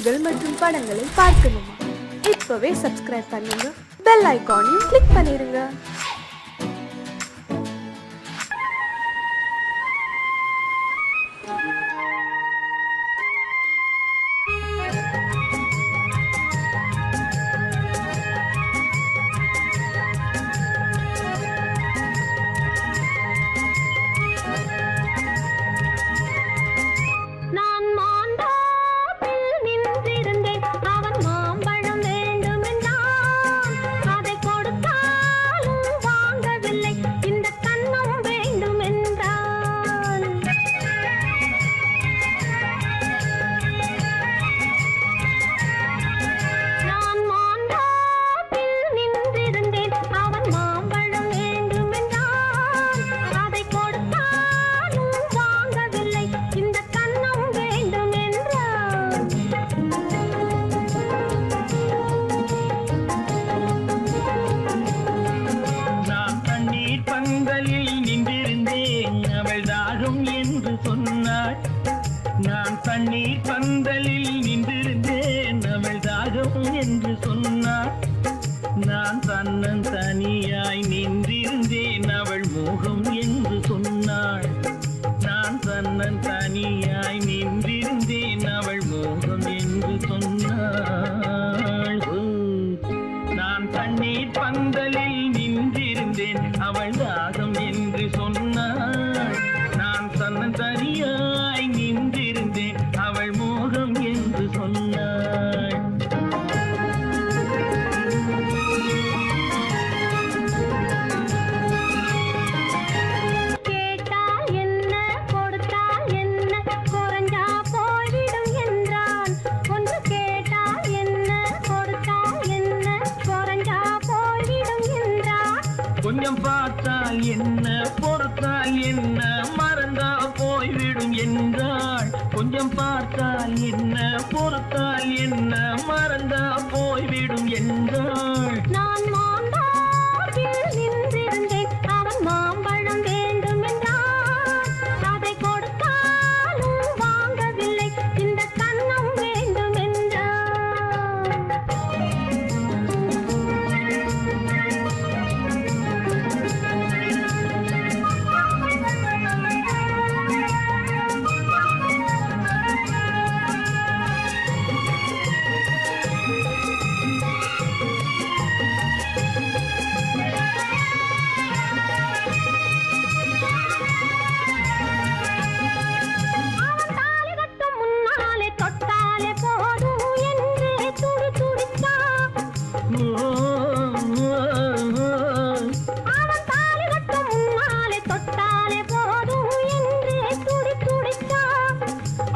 பாடல்கள் மற்றும் படங்களை பார்க்கணுமா? இப்பவே சப்ஸ்கிரைப் பண்ணுங்க, பெல் ஐகானையும் கிளிக் பண்ணிருங்க. நான் தண்ணீர் பந்தலில் நின்றிருந்தேன், அவள் தாகம் என்று சொன்னாள். நான் தன்னன் தனியாய் நின்றிருந்தேன், அவள் மோகம் என்று சொன்னாள். நான் தன்னன் தனியாய் நின்றிருந்தேன், அவள் மோகம் என்று சொன்னாள். நான் தண்ணீர் பந்தலில் நின்றிருந்தேன், அவள் தாகம் என்று சொன்னாள். நான் தன்னன் தனியாய் நின்றிருந்தேன், அவள் மோகம் என்று சொன்னாள். கேட்டால் என்ன கொடுத்தால் என்ன, குறைஞ்சா போய்விடும் என்றான். ஒன்று கேட்டால் என்ன கொடுத்தால் என்ன, குறைஞ்சா போய்விடும் என்றான். கொஞ்சம் பார்த்தால் என்ன பொறுத்தால் என்ன, மறந்தா போய்விடும் என்றாள். கொஞ்சம் பார்த்தால் என்ன பொறுத்தால் என்ன, மறந்தா போய்விடும் என்றாள். நான் மாம்பழத்தில் நின்றிருந்தேன், அவன் மாம்பழம் வேண்டும் என்றான். அதை கொடுத்தாலும் வாங்கவில்லை, இந்த கன்னம் வேண்டும் என்றான்.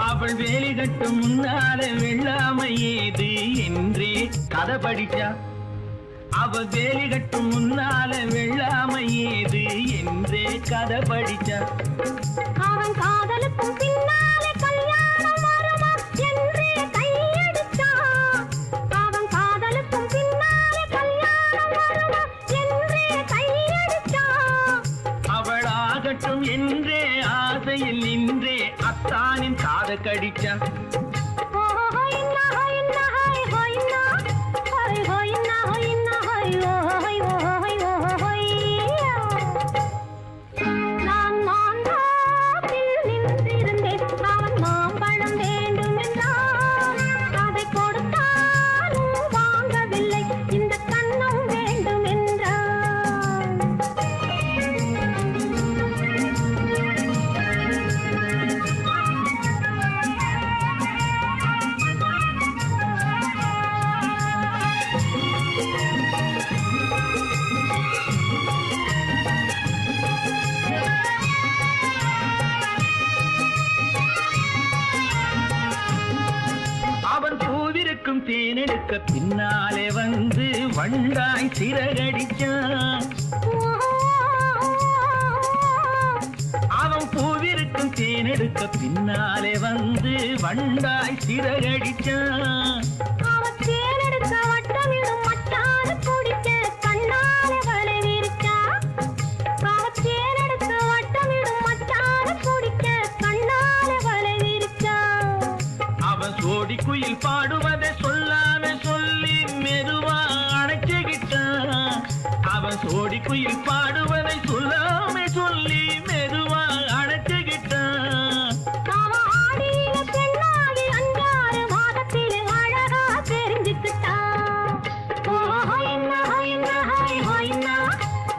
அவள் வேலி கட்டும் முன்னாலே வெள்ளாமை ஏது என்றே கதை படிச்சா. அவள் வேலி கட்டும் முன்னாலே வெள்ளாமை ஏது என்றே கதை படிச்சா. அவன் காதலுக்கும் பின்னாலே கல்யாணம் வருமா என்றே கையடிச்சான். அவன் காதலுக்கும் பின்னாலே கல்யாணம் வருமா என்றே கையடிச்சான். அவள் ஆகட்டும் என்றே ஆசையில் நின்றே அத்தானின் காத கடிச்சா. நான் மாம்பழத்தில் நின்றிருந்தேன், அவன் மாம்பழம் வேண்டும் என்றான். அதை கொடுத்தாலும் வாங்கவில்லை, இந்த கன்னம் வேண்டும் என்றான். அவன் பூவிருக்கும் தேனெடுக்க பின்னாலே வந்து வண்டாய் சிறகடிச்சான். அவன் பூவிருக்கும் தேனெடுக்க பின்னாலே வந்து வண்டாய் சிறகடிச்சான். அவன் தேனெடுக்க வட்டமிடும் மட்டான குடிக்க கண்ணாலே வலை விரிச்சா. அவன் தேனெடுக்க வட்டமிடும் மட்டான குடிக்க கண்ணாலே வலை விரிச்சா. அவன் சோடி குயில் குயில் பாடுவதை சொல்லாம சொல்லி மெதுவா அணைச்சுக்கிட்டான். அவன் சோடி குயில் பாடுவதை சொல்லாம சொல்லி மெதுவா அணைச்சுக்கிட்டான். அவன் ஆடிய பெண்ணாகி 5-6 மாதத்திலே அழகா தெரிஞ்சுக்கிட்டான். ஓ ஹொய்னா ஹொய்னா ஹொய் ஹொய்னா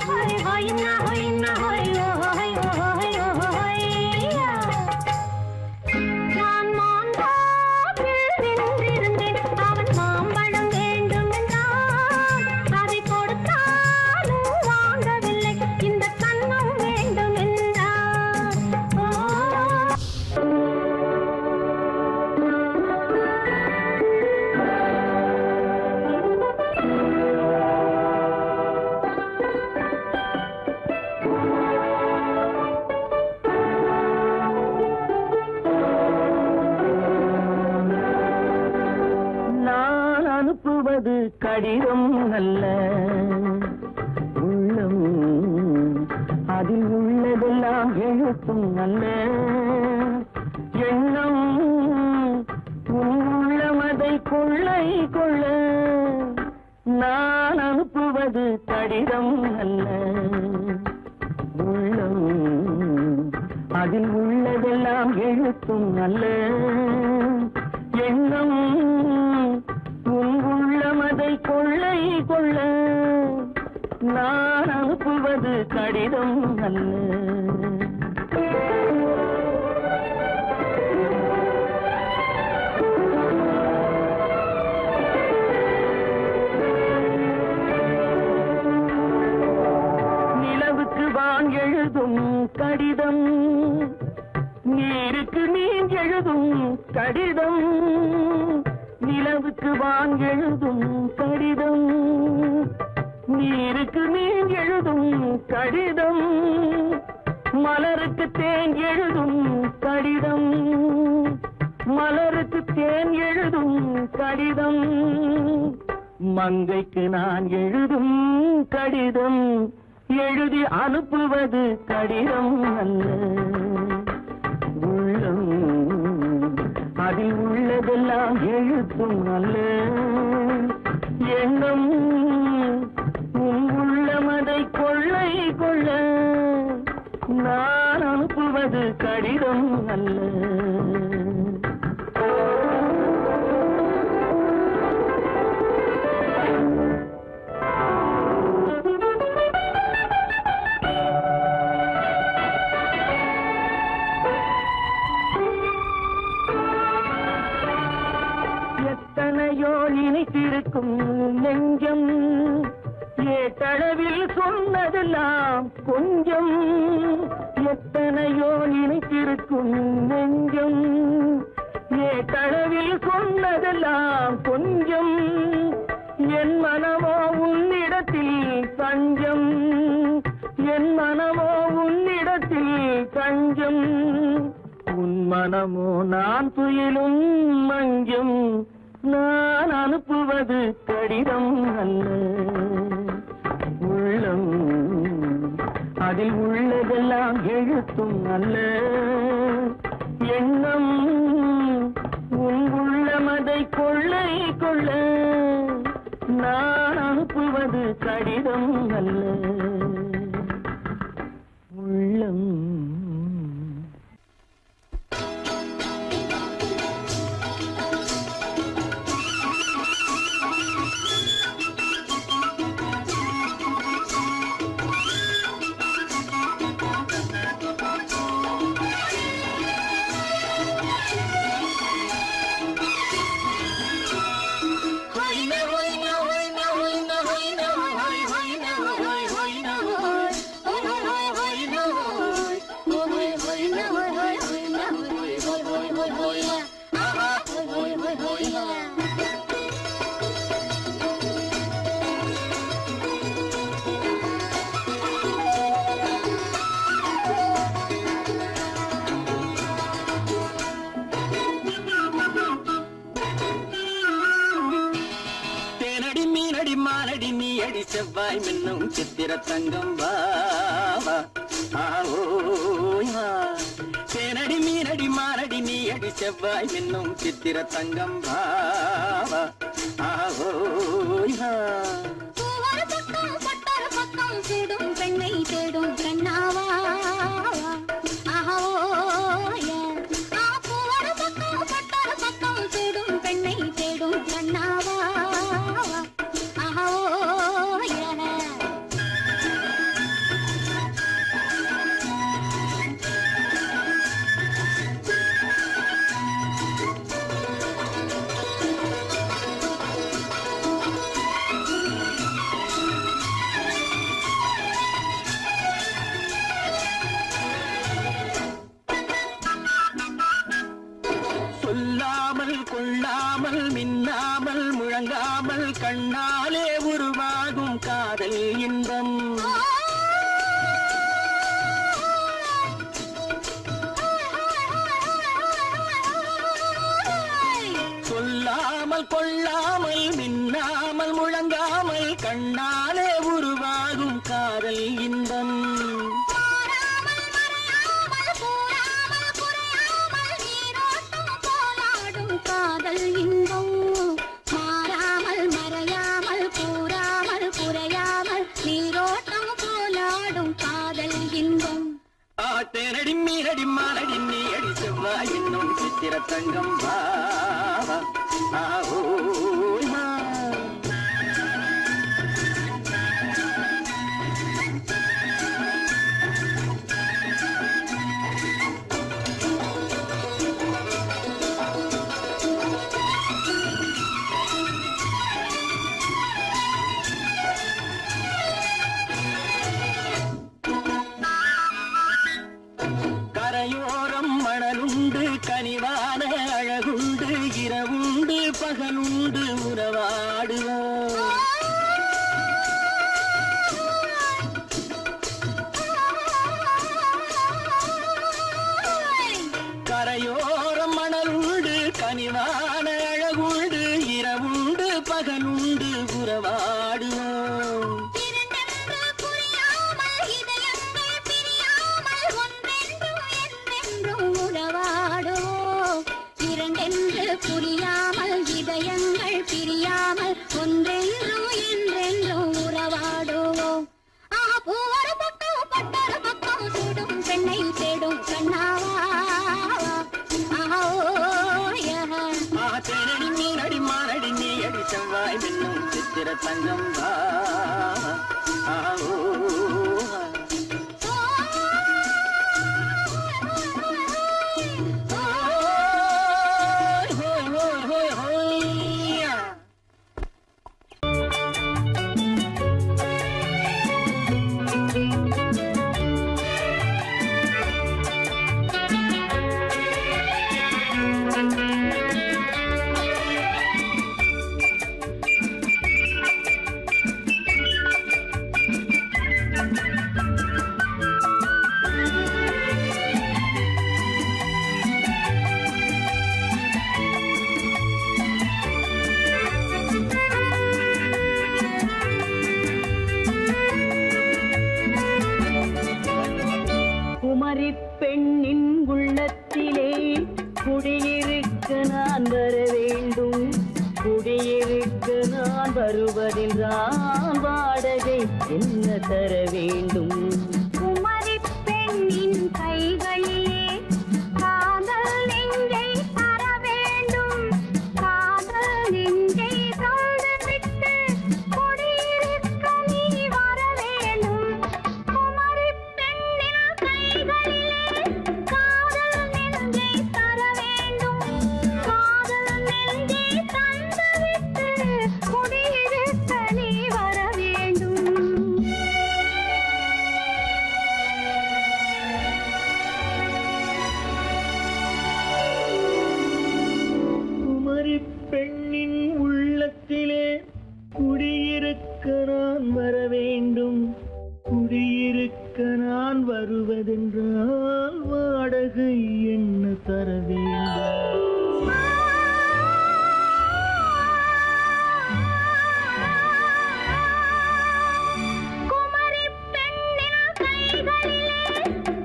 ஹொய் ஹொய்னா ஹொய்னா ஹொய் ஓ ஹொய் ஓ ஹொய் ஓ ஹொய்யா. நான் மாந்தாப்பில் நின்றிருந்தேன். அவன் மாம்பழம் வேண்டும் என்றான். அதை கொடுத்தாலும் வாங்கவில்லை. இந்த கன்னம் வேண்டும் என்றான். ஓ நான் அனுப்புவது கடிதம் அல்ல, உள்ளம் அதில் உள்ளதெல்லாம் எழுத்தும் அல்ல. எண்ணம் உன் உள்ளமதை கொள்ளை கொள்ள. நான் அனுப்புவது கடிதம் அல்ல, உள்ளம் அதில் உள்ளதெல்லாம் எழுத்தும் அல்ல. எண்ணம் உன் உள்ளமதை கொள்ளை கொள்ள. நான் அனுப்புவது கடிதம் அல்ல. நிலவுக்கு வான் எழுதும் கடிதம், நீருக்கு நீர் எழுதும் கடிதம். நிலவுக்கு வான் எழுதும் கடிதம், நீருக்கு நீர் எழுதும் கடிதம். மலருக்கு தேன் எழுதும் கடிதம், மலருக்கு தேன் எழுதும் கடிதம். மங்கைக்கு நான் எழுதும் கடிதம், எழுதி அனுப்புவது கடிதம் அல்ல. உள்ளம் அதில் உள்ளதெல்லாம் எழுத்தும் அல்ல. எண்ணம் உன் உள்ளமதை கொள்ளை கொள்ள. நான் அனுப்புவது கடிதம் அல்ல. எத்தனையோ நினைத்திருக்கும் நெஞ்சம், ஏட்டளவில் சொன்னதெல்லாம் கொஞ்சம். எத்தனையோ நினைத்திருக்கும் நெஞ்சம், ஏட்டளவில் சொன்னதெல்லாம் கொஞ்சம். என் மனமோ உன்னிடத்தில் தஞ்சம், என் மனமோ உன்னிடத்தில் தஞ்சம். உன் மனமோ நான் துயிலும் மஞ்சம். நான் அனுப்புவது கடிதம் அல்ல. உள்ளம் அதில் உள்ளதெல்லாம் எழுத்தும் அல்ல. எண்ணம் உன் உள்ளமதை கொள்ளை கொள்ள. நான் அனுப்புவது கடிதம் அல்ல. உள்ளம் மானடி நீ அடி செவ்வாய் மின்னும் சித்திர தங்கம் வாவா ஆ ஓ தேனடி மீனடி மானடி நீ அடி அடி செவ்வாய் மின்னும் சித்திர தங்கம் பாவா ஆஹோயா ஒரு பக்கம் பட்டொரு பக்கம் சூடும் பெண்ணை தேடும் கண்ணாவா ஆஹோயா ஒரு பக்கம் பட்டொரு பக்கம் சூடும் பெண்ணை தேடும் கண்ணாவா ஆஹோயா சொல்லாமல் கொள்ளாமல் மின்னாமல் முழங்காமல் கண்ணாலே உருவாகும் காதல் இன்பம் சொல்லாமல் கொள்ளாமல் மின்னாமல் முழங்காமல் கண்ணாலே உருவாகும் காதல் இன்பம் காதல் இன்பம் மாறாமல் மறையாமல் கூறாமல் குறையாமல் நீரோட்டம் போலாடும் காதல் இன்பம் ஆத்தேனடி மீனடி மானடி நீ அடி செவ்வாய் இன்னும் சித்திர தங்கம் பாவா ஆஹோயா கரையோரம் மணலுண்டு கனிவான அழகுண்டு இரவுண்டு பகலுண்டு உறவாடுவோம் கரையோரம் மணலுண்டு கனிவான அழகுண்டு இரவுண்டு பகலுண்டு உறவாடுவோம் புரியாமல் இதயங்கள் பிரியாமல் ஒன்றென்றும் என்றென்றும் உறவாடுவோம் ஒரு பக்கம் பட்டொரு பக்கம் சூடும் பெண்ணை தேடும் கண்ணாவா தேனடி மீனடி மானடி நீ அடி செவ்வாய் மின்னும் சித்திர தங்கம் ஆஹோயா குமரி பெண்ணின் உள்ளத்திலே குடியிருக்க நான் வர வேண்டும் குடியிருக்க நான் வருவதென்றால் வாடகை என்ன தர வேண்டும் குமரி பெண்ணின் கைகளிலே காதல் நெஞ்சை தர வேண்டும் காதல் நெஞ்சை தந்துவிட்டு குடியிருக்க நீ வர வேண்டும் குமரி பெண்ணின் கைகளிலே காதல் நெஞ்சை தர வேண்டும் காதல் நெஞ்சை தந்துவிட்டு குடியிருக்க நீ வர வேண்டும் குமரி பெண்ணின் உள்ளத்திலே குடியிருக்க நான் வர வேண்டும் குடியிருக்க நான் வருவதென்றால் வாடகை என்ன தர வேண்டும் குமரி பெண்ணின் கைகளிலே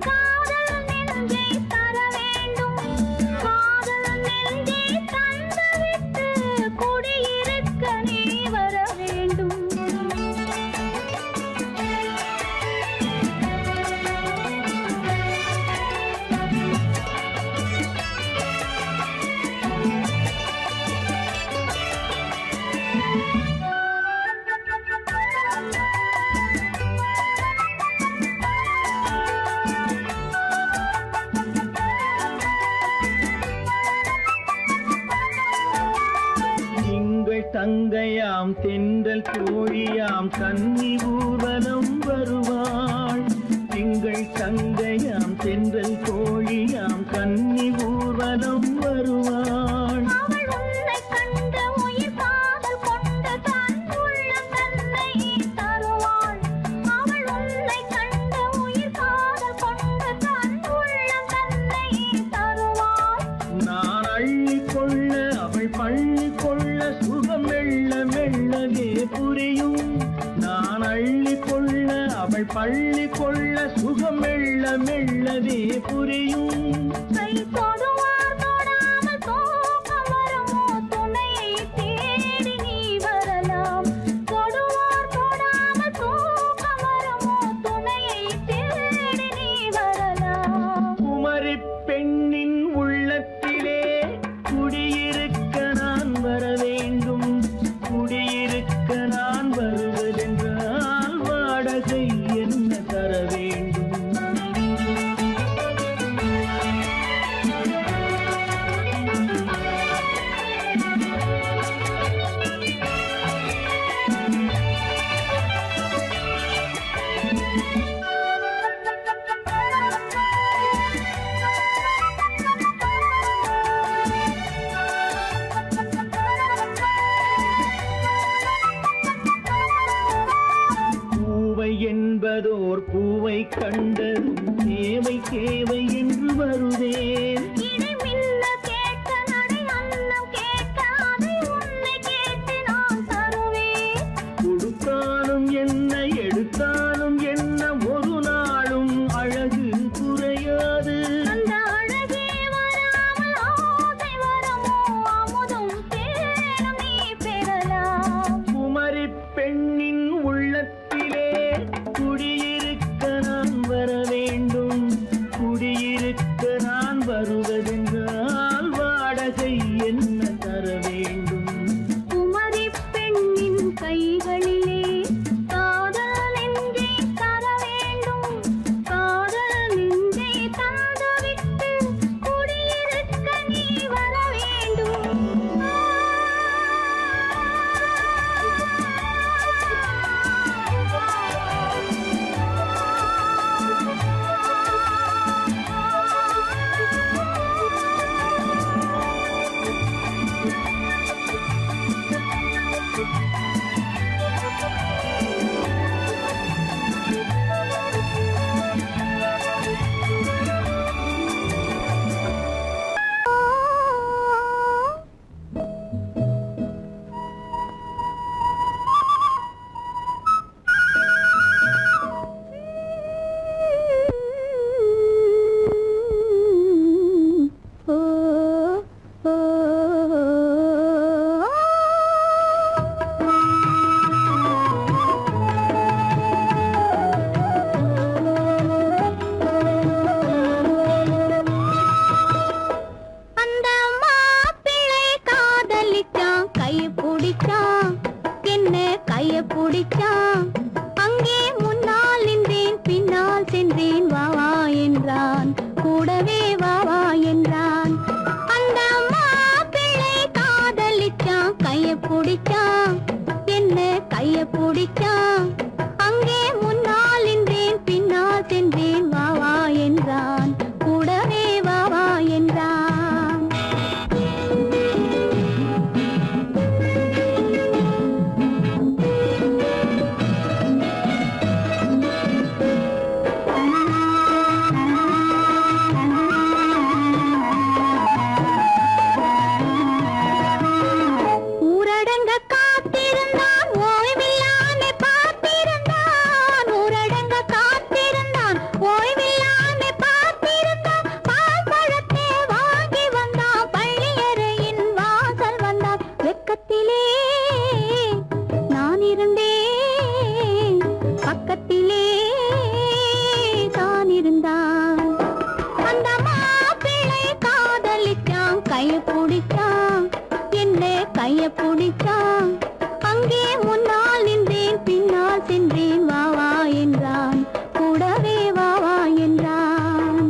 காதல் நெஞ்சை தர வேண்டும் காதல் தங்கையாம் தென்றல் தோழியாம் கன்னி ஊர்வலம் வருவாள். திங்கள் தங்கையாம் தென்றல் தோழியாம் கன்னி ஊர்வலம் வருவாள். அவள் உன்னை கண்டு உயிர் காதல் கொண்டு தன் உள்ளம் தன்னை தருவாள். அவள் உன்னை கண்டு உயிர் காதல் கொண்டு தன் உள்ளம் தன்னை தருவாள். நான் அள்ளி கொள்ள அவள் பள்ளி கொள்ள சுகம் மெல்ல மெல்லவே புரியும். நான் அள்ளி கொள்ள அவள் பள்ளி கொள்ள சுகம் மெல்ல மெல்லவே புரியும். கை தொடுவார் தொடாமல் தூக்கம் வருமோ துணையை தேடி நீ வரலாம். தொடுவார் தொடாமல் தூக்கம் வருமோ துணையை தேடி நீ வரலாம். குமரி பெண்ணின் உள்ளத்திலே குடியிருக்க நான் வர வேண்டும். குடியிருக்க நான் வருவதென்றால் வாடகை என்ன தர வேண்டும்? பூவை என்பதோர் பூவை கண்டதும் தேவை தேவை என்று வருவேன். இடி மின்ன கேட்க நடை அன்னம் கேட்க அதை உன்னை கேட்டு நான் தருவேன். கொடுத்தாலும் என்ன எடுத்தாலும் என்ன ஒரு நாளும் அழகு குறையாது. அந்த அழகே வராமல் ஆசை வரமோ அமுதும் தேனும் நீ பெறலாம். குமரி பெண்ணின் உள்ளத்திலே குடியிருக்க நான் வர வேண்டும். குடியிருக்க நான் வருவதென்றால் வாடகை என்ன தர வேண்டும்? குமரி பெண்ணின் கைகளிலே காதல் நெஞ்சை தர வேண்டும். காதல் நெஞ்சை தந்துவிட்டு குடியிருக்க நீ வர வேண்டும். அந்த மாப்பிள்ளை காதலிச்சான் கைய பிடிச்சான் என்ன கைய பிடிச்சான். அங்கே முன்னால் நின்றேன் பின்னால் சென்றேன் வா வா என்றான் கூடவே வா வா என்றான். அந்த மாப்பிள்ளை காதலிச்சான் கைய பிடிச்சான் என்ன கைய பிடிச்சான். அங்கே முன்னால் நின்றேன் பின்னால் சென்றேன் வா வா என்றான் கூடவே வா வா என்றான். ஊரடங்க காத்திருந்தான் ஓய்வில்லாமே பார்த்திருந்தான். ஊரடங்க காத்திருந்தான் ஓய்வில்லாமே பார்த்திருந்தான். பால் பழத்தை வாங்கி வந்தான் பள்ளியறையின் வாசல் வந்தான். வெக்கத்திலே நான் இருந்தேன் பக்கத்திலே தான் இருந்தான். அந்த மாப்பிள்ளை காதலிச்சான் கைய பிடிச்சான் என்ன கைய பிடிச்சான். அங்கே முன்னால் நின்றேன் பின்னால் சென்றேன் வா வா என்றான் கூடவே வா வா என்றான்.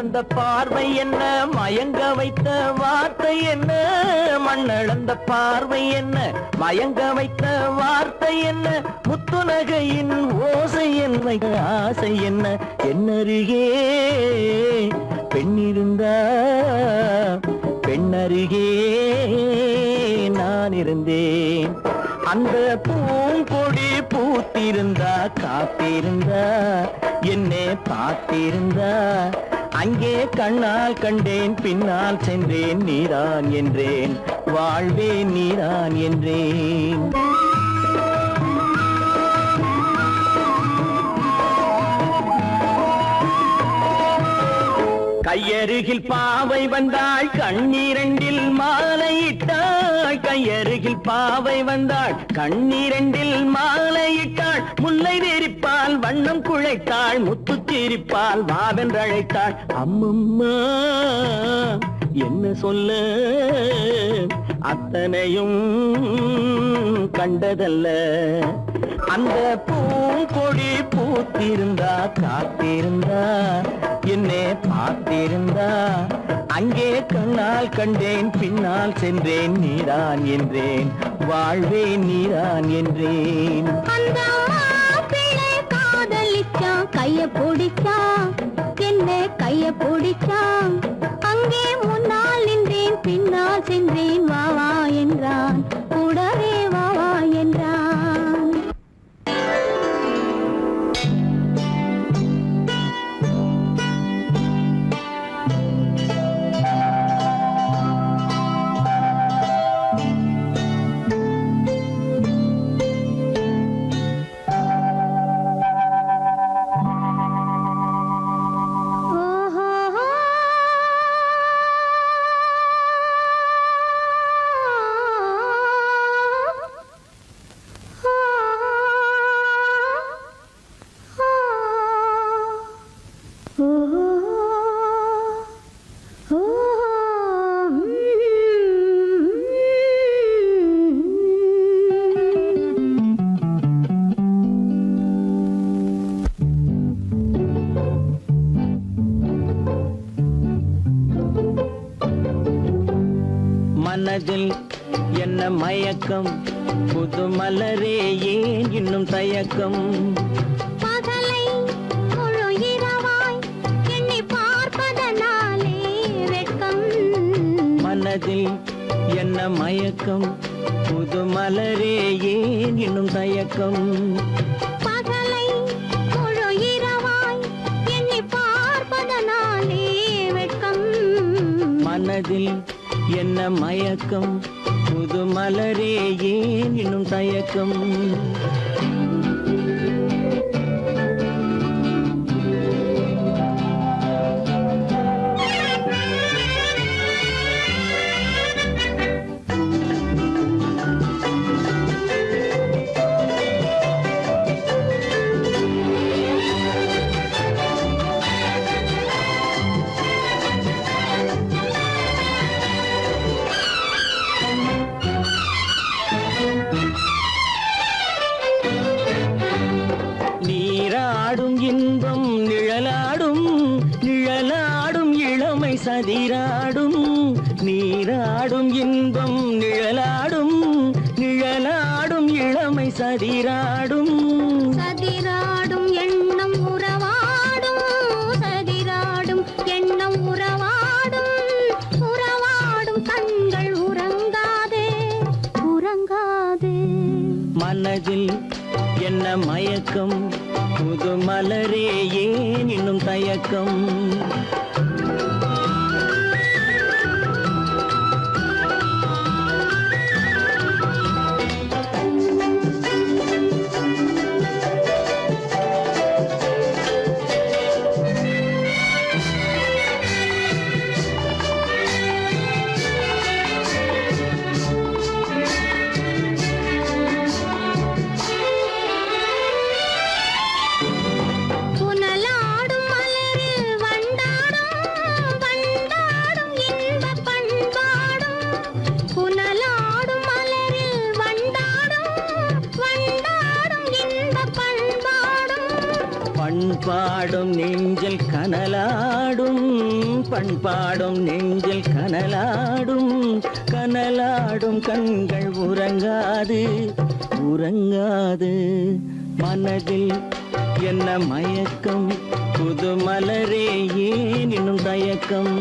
மண்ணளந்த பார்வை என்ன, மயங்க வைத்த வார்த்தை என்ன, மண்ணளந்த பார்வை என்ன, மயங்க வைத்த வார்த்தை என்ன, முத்துநகையின் ஓசை என்ன, ஆசை என்ன, என்னருகே பெண்ணிருந்தா, பெண்ணருகே நான் இருந்தேன். அந்த பூங்கொடி பூத்திருந்தா, காத்திருந்தா, என்னை பார்த்திருந்தா, அங்கே கண்ணால் கண்டேன், பின்னால் சென்றேன், நீதான் என்றேன், வாழ்வே நீதான் என்றேன். கையருகில் பாவை வந்தாள், கண்ணீரண்டில் மாலையிட்டாள். கையருகில் பாவை வந்தாள், கண்ணீரண்டில் மாலையிட்டாள். முல்லை வெறிப்பால் வண்ணம் குழைத்தாள், முத்து சிரிப்பால் வாவென்றழைத்தாள். அம்மம்மா என்ன சொல்ல, அத்தனையும் கண்டதல்ல. அந்த பூங்கொடி பூத்திருந்தா, காத்திருந்தா, என்னை பார்த்திருந்தா, அங்கே கண்ணால் கண்டேன், பின்னால் சென்றேன், நீதான் என்றேன், வாழ்வே நீதான் என்றேன். அந்த மாப்பிள்ளை காதலிச்சான், கைய பிடிச்சான், என்ன கைய பிடிச்சான். அங்கே முன்னால் நின்றேன், பின்னால் சென்றேன், வா வா என்றான், கூடவே வா வா என்றான். மனதில் என்ன மயக்கம், புது மலரே ஏன் இன்னும் தயக்கம். பகலை முழு இரவாய் எண்ணி பார்ப்பதனாலே வெட்கம். மனதில் என்ன மயக்கம், புது மலரே ஏன் இன்னும் தயக்கம். பகலை முழு இரவாய் எண்ணி பார்ப்பதனாலே வெட்கம். மனதில் என்ன மயக்கம், புது மலரே ஏன் இன்னும் தயக்கம். நீராடும் இன்பம் நிழலாடும், நிழலாடும் இளமை சதிராடும். நீராடும் இன்பம் நிழலாடும், நிழலாடும் இளமை சதிராடும். சதிராடும் எண்ணம் உறவாடும், சதிராடும் எண்ணம் உறவாடும். உறவாடும் கண்கள் உறங்காதே, உறங்காதே. மனதில் என்ன மயக்கம், புது மலரே ஏன் இன்னும் தயக்கம். புனலாடும் மலரில் வண்டாடும் பாடும் நெஞ்சில் கனலாடும் பண்பாடும் நெஞ்சில் கனலாடும் கனலாடும் கண்கள் உறங்காது உறங்காது மனதில் என்ன மயக்கம் புது மலரே ஏன் இன்னும் தயக்கம்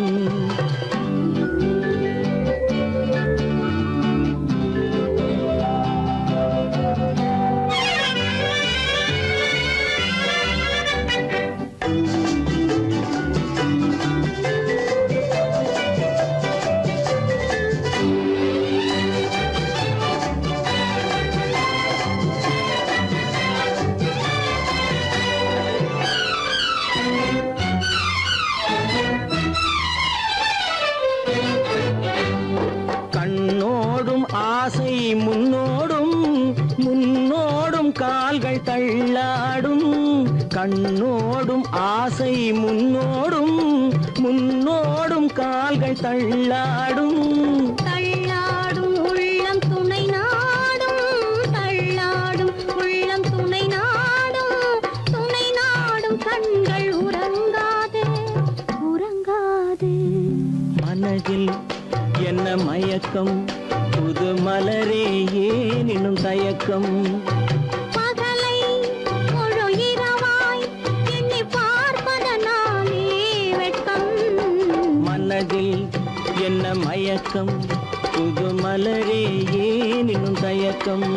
கண்ணோடும் ஆசை முன்னோடும் முன்னோடும் கால்கள் தள்ளாடும் கண்ணோடும் ஆசை முன்னோடும் முன்னோடும் கால்கள் தள்ளாடும் தள்ளாடும் உள்ளம் துணை நாடும் தள்ளாடும் உள்ளம் துணை நாடும் கண்கள் உறங்காது உறங்காது மனதில் என்ன மயக்கம் புது மலரே ஏன் இன்னும் தயக்கம் பகலை முழு இரவாய் எண்ணி பார்ப்பதனாலே வெட்கம் மனதில் என்ன மயக்கம் புது மலரே ஏன் இன்னும் தயக்கம்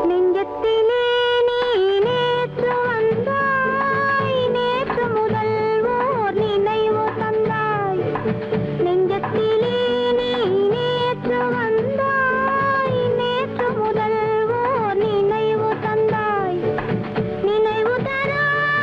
நெஞ்சத்திலே நீ நேற்று வந்தாய் நேற்று முதல் ஓர் நினைவு தந்தாய் நெஞ்சத்திலே நீ நேற்று வந்தாய் நேற்று முதல் ஓர் நினைவு தந்தாய் நினைவு தராத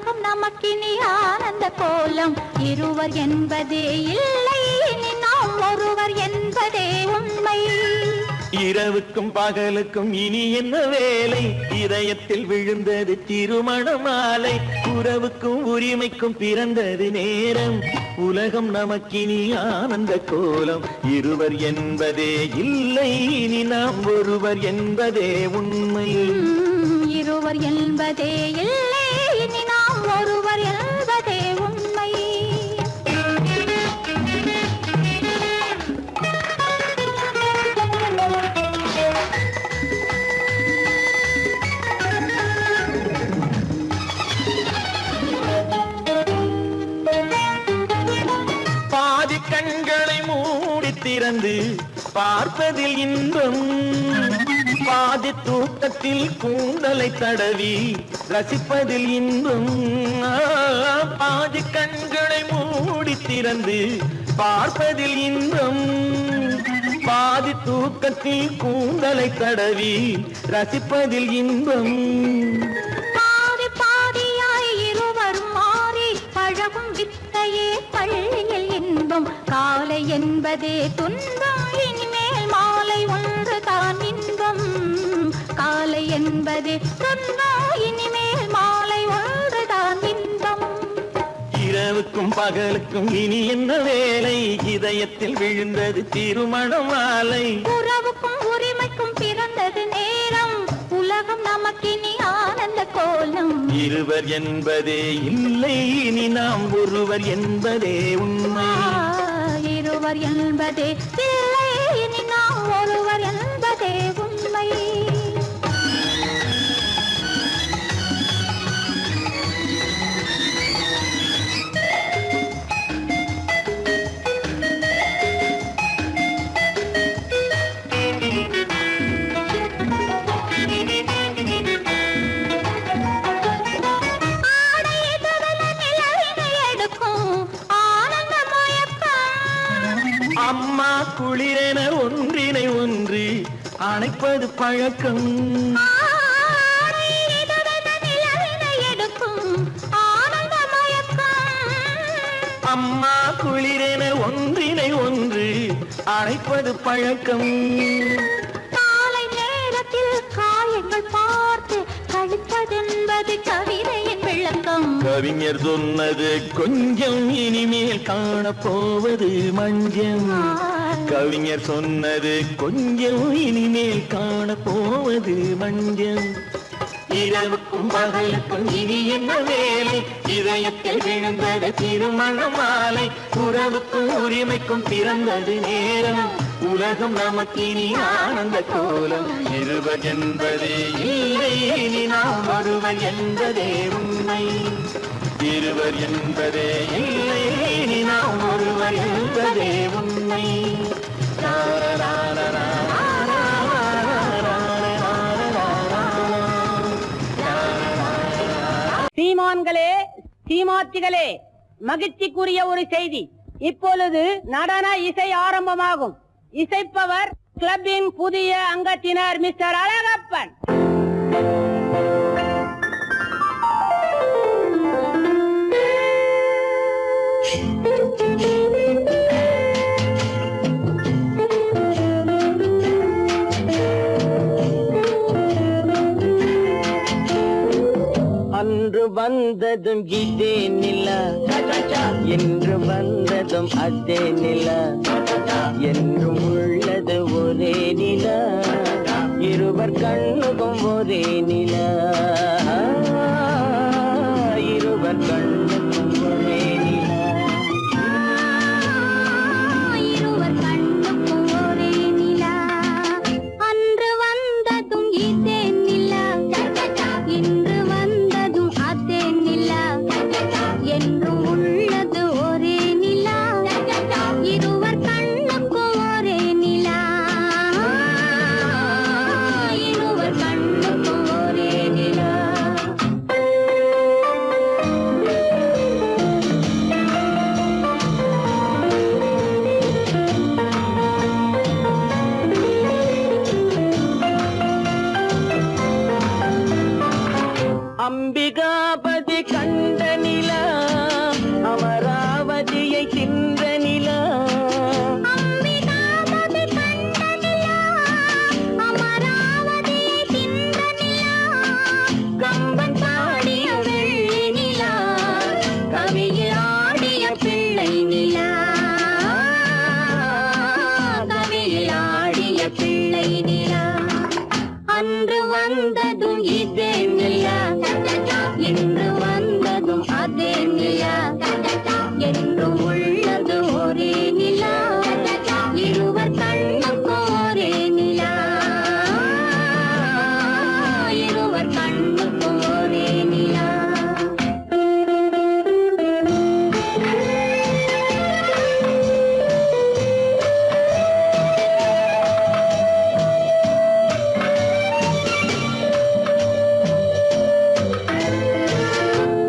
உலகம் நமக்கினி ஆனந்த கோலம் இருவர் என்பதே இல்லை இனி நாம் ஒருவர் என்பதே உண்மை இரவுக்கும் பகலுக்கும் இனி என்ன வேலை இதயத்தில் விழுந்தது திருமண மாலை உறவுக்கும் உரிமைக்கும் பிறந்தது நேரம் உலகம் நமக்கினி ஆனந்த கோலம் இருவர் என்பதே இல்லை இனி நாம் ஒருவர் என்பதே உண்மை இருவர் என்பதே இல்லை இனி நாம் ஒருவர் என்பதே உண்மை பாதி கண்களை மூடி திறந்து பார்ப்பதில் இன்பம் பாதி தூக்கத்தில் கூந்தலை தடவி ரசிப்பதில் இன்பம் பாதி கண்களை மூடி திறந்து பார்ப்பதில் இன்பம் பாதி தூக்கத்தில் கூந்தலை தடவி ரசிப்பதில் இன்பம் பாதி பாதியாய் இருவரும் மாறி பழகும் வித்தையே பள்ளியில் இன்பம் காலை என்பதே துன்பம் இனிமேல் மாலை ஒன்று தான் இன்பம் காலை என்பதே துன்பம் இனிமேல் மாலை ஒன்று தான் இன்பம் இரவுக்கும் பகலுக்கும் இனி என்ன வேலை இதயத்தில் விழுந்தது திருமண மாலை உறவுக்கும் உரிமைக்கும் பிறந்தது நேரம் உலகம் நமக்கினி ஆனந்த கோலம் இருவர் என்பதே இல்லை இனி நாம் ஒருவர் என்பதே உண்மை இருவர் என்பதே இல்லை இனி நாம் ஒருவர் என்பதே உண்மை அம்மா குளிரென ஒன்றினை ஒன்று அணைப்பது பழக்கம் அம்மா குளிரென ஒன்றினை ஒன்று அணைப்பது பழக்கம் காலை நேரத்தில் காயங்கள் பார்த்து கழிப்பதென்பது கவிதையின் விளக்கம் கவிஞர் சொன்னது கொஞ்சம் இனிமேல் காணப்போவது மஞ்சம் கவிஞர் சொன்னது கொஞ்சம் இனிமேல் காணப்போவது மஞ்சம் இரவுக்கும் பகலுக்கும் இனி என்ன வேலை இதயத்தில் விழுந்தது திருமண மாலை உறவுக்கும் உரிமைக்கும் பிறந்தது நேரம் உலகம் நமக்கினி ஆனந்த கோலம் இருவர் என்பதே இல்லை இனி நாம் ஒருவர் என்பதே உண்மை இருவர் என்பதே இல்லை இனி நாம் ஒருவர் என்பதே உண்மை சீமான்களே சீமாத்திகளே மகிழ்ச்சிக்குரிய ஒரு செய்தி இப்பொழுது நடன இசை ஆரம்பமாகும் இசைப்பவர் கிளப்பின் புதிய அங்கத்தினர் மிஸ்டர் அழகப்பன் அன்று வந்ததும் இதே நிலா என்று வந்ததும் அதே நிலா என்றும் உள்ளது ஒரே நிலா இருவர் கண்ணுக்கும் ஒரே நிலா இருவர் கண்ணுக்கும் ஒரே நிலா இருவர் கண்ணுக்கும் ஒரே நிலா அன்று வந்ததும் இதே நிலா இன்று வந்ததும் அதே நிலா என்றும் உள்ளது ஒரே நிலா இருவர் கண்ணுக்கும் ஒரே நிலா இருவர் கண்ணுக்கும் ஒரே நிலா அதே நிலா என்றும் உள்ளது ஒரே நிலா இருவர் கண்ணுக்கும் ஒரே நிலா இருவர் கண்ணுக்கும் ஒரே நிலா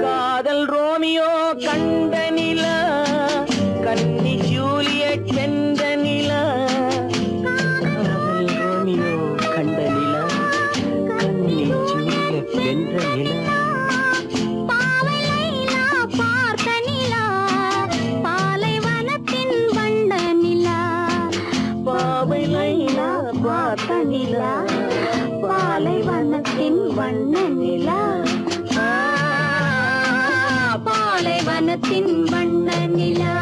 காதல் ரோமியோ கண்ட நிலா கன்னி ஜூலியட் வென்ற நிலா காதல் ரோமியோ கண்ட நிலா கன்னி ஜூலியட் வென்ற நிலா பாவை லைலா பார்த்த நிலா பாலைவனத்தின் வண்ண நிலா பாவை லைலா பார்த்த நிலா பாலைவனத்தின் வண்ண நிலா பாலைவனத்தின் வண்ண நிலா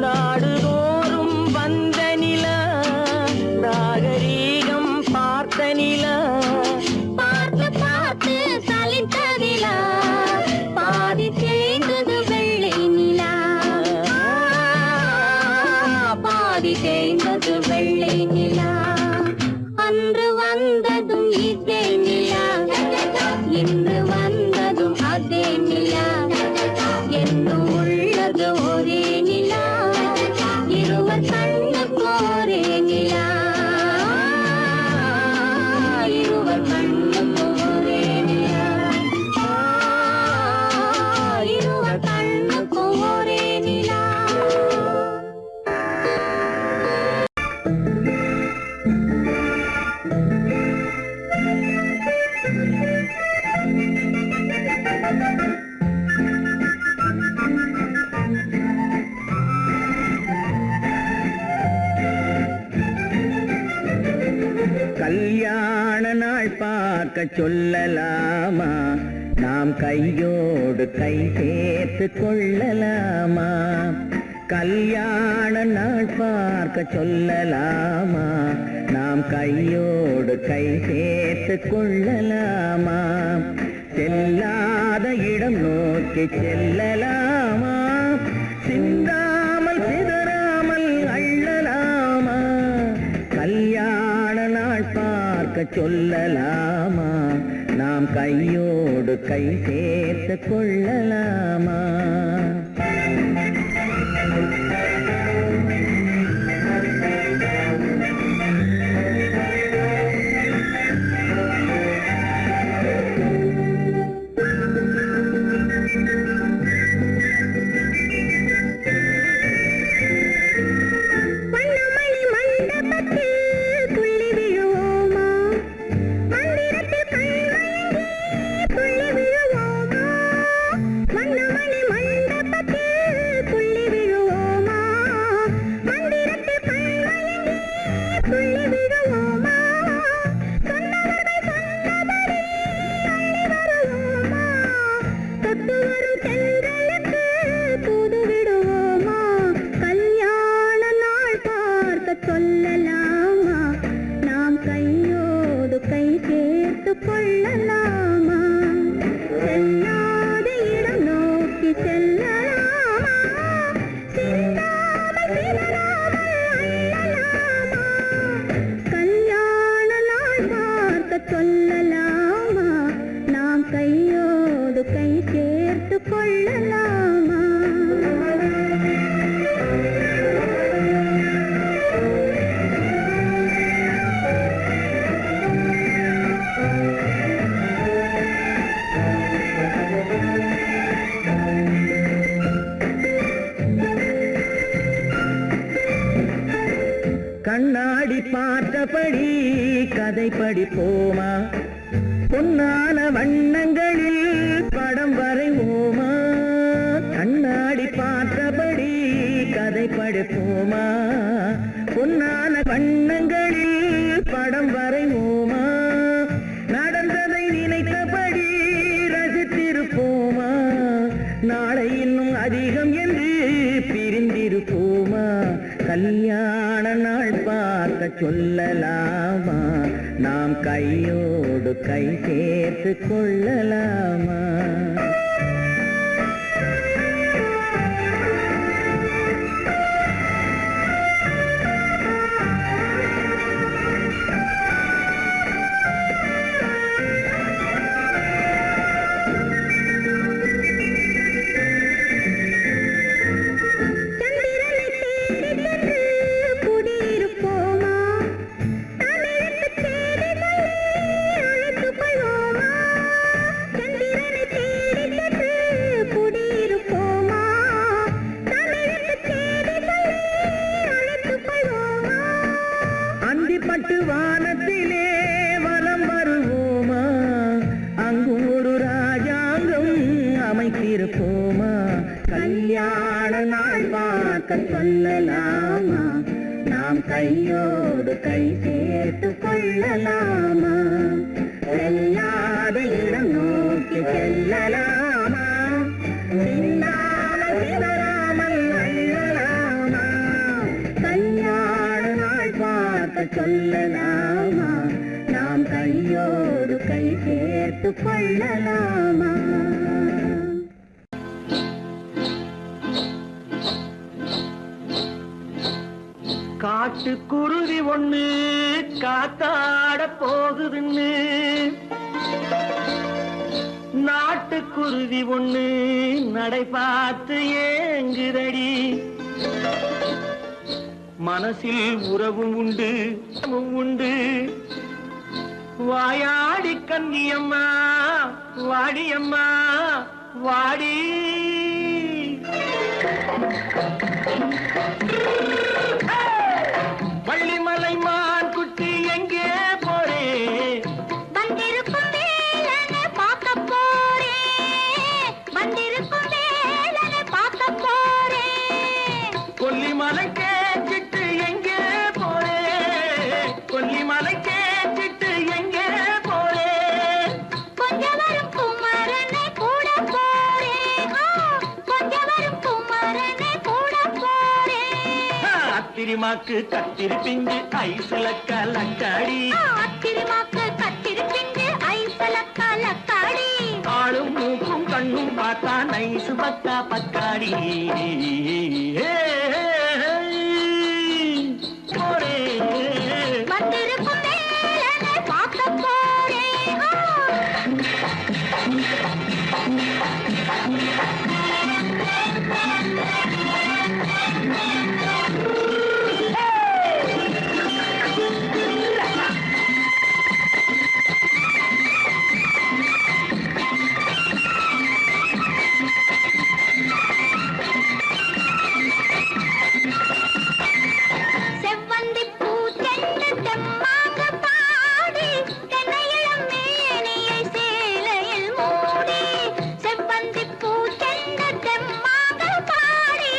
நாடுதோறும் வந்த நிலா நாகரீகம் பார்த்த நிலா பார்த்து பார்த்து சலித்ததிலா பாதி தேய்ந்தது வெள்ளை நிலா பாதி தேய்ந்தது வெள்ளை நிலா அன்று வந்ததும் இதே நிலா இன்று வந்ததும் அதே நிலா என்றும் உள்ளது ஒரே நிலா இருவர் கண்ணுக்கு ஒரே நிலா இருவர் கண்ணுக்கு ஒரே நிலா இருவர் கண்ணுக்கு ஒரே நிலா கல்யாண நாள் பார்க்க சொல்லலாமா நாம் கையோடு கை சேர்த்து கொள்ளலாமா கல்யாண நாள் பார்க்க சொல்லலாமா நாம் கையோடு கை சேர்த்து கொள்ளலாமா செல்லாத இடம் நோக்கி செல்லலாமா சிந்தாமல் சிதறாமல் அள்ளலாமா கல்யாண நாள் பார்க்க சொல்லலாமா நாம் கையோடு கை சேர்த்து கொள்ளலாமா சொல்லலாமா நாம் கையோடு கை சேர்த்து கொள்ளலாமா செல்லாத இடம் நோக்கி செல்லலாமா சிந்தாமல் சிதறாமல் அள்ளலாமா கல்யாண நாள் பார்க்க சொல்லலாமா நாம் கையோடு கை சேர்த்து கொள்ளலாமா கண்ணாடி பார்த்தபடி கதை படிப்போமா பொன்னான வண்ணங்களில் படம் வரைவோமா கண்ணாடி பார்த்தபடி கதை படிப்போமா பொன்னான வண்ணங்களில் சொல்லலாமா, நாம் கையோடு கை சேர்த்து கொள்ளலாமா? அந்திப்பட்டு வானத்திலே வலம் வருவோமா, அங்கு ஒரு ராஜாங்கம் அமைத்திருப்போமா? கல்யாண நாள் பார்க்க சொல்லலாமா, நாம் கையோடு கை சேர்த்து கொள்ளலாமா? செல்லாத இடம் நோக்கி செல்லலாமா, சிந்தாமல் சிதறாமல் அள்ளலாமா? கல்யாண நாள் பார்க்க சொல்லலாமா, நாம் கையோடு கை சேர்த்து கொள்ளலாமா? காட்டுக்குருவி ஒண்ணு காத்தாட போகுதுன்னு, நாட்டுக்குருவி ஒண்ணு நடை பார்த்து ஏங்குதடி. மனசில் உறவும் உண்டு உண்டு, வாயாடி கன்னியம்மா வாடியம்மா வாடி. வள்ளிமலை மான் குட்டி எங்கே போறே? வந்திருக்கும் வேலனை பார்க்க போறேன், வந்திருக்கும் வேலனை பார்க்க போறேன். கொல்லிமலை கேச்சிட்டு எங்கே போறே? கொல்லிமலை கேச்சிட்டு எங்கே போறே? கொஞ்சம் வரும் குமரனை கூட போறேன், கொஞ்சம் வரும் குமரனை கூட போறேன். அத்திரிமாக்கு கத்திருப்பிஞ்சு ஐசுல கலக்காடி, அத்திரிமாக்கு கத்திருப்பிஞ்சு ஐசல கலக்காடி. ஆளும் மூக்கும் கண்ணும் பார்த்தா நைசு பக்கா பக்காடி. போரே வந்திருக்கும் வேலனை பார்க்க போறேன். செவ்வந்தி பூ செண்டு தெம்மாக பாடி, தென்னையிளம் மேனியை சேலையில் மூடி. செவ்வந்தி பூ செண்டு தெம்மாக பாடி,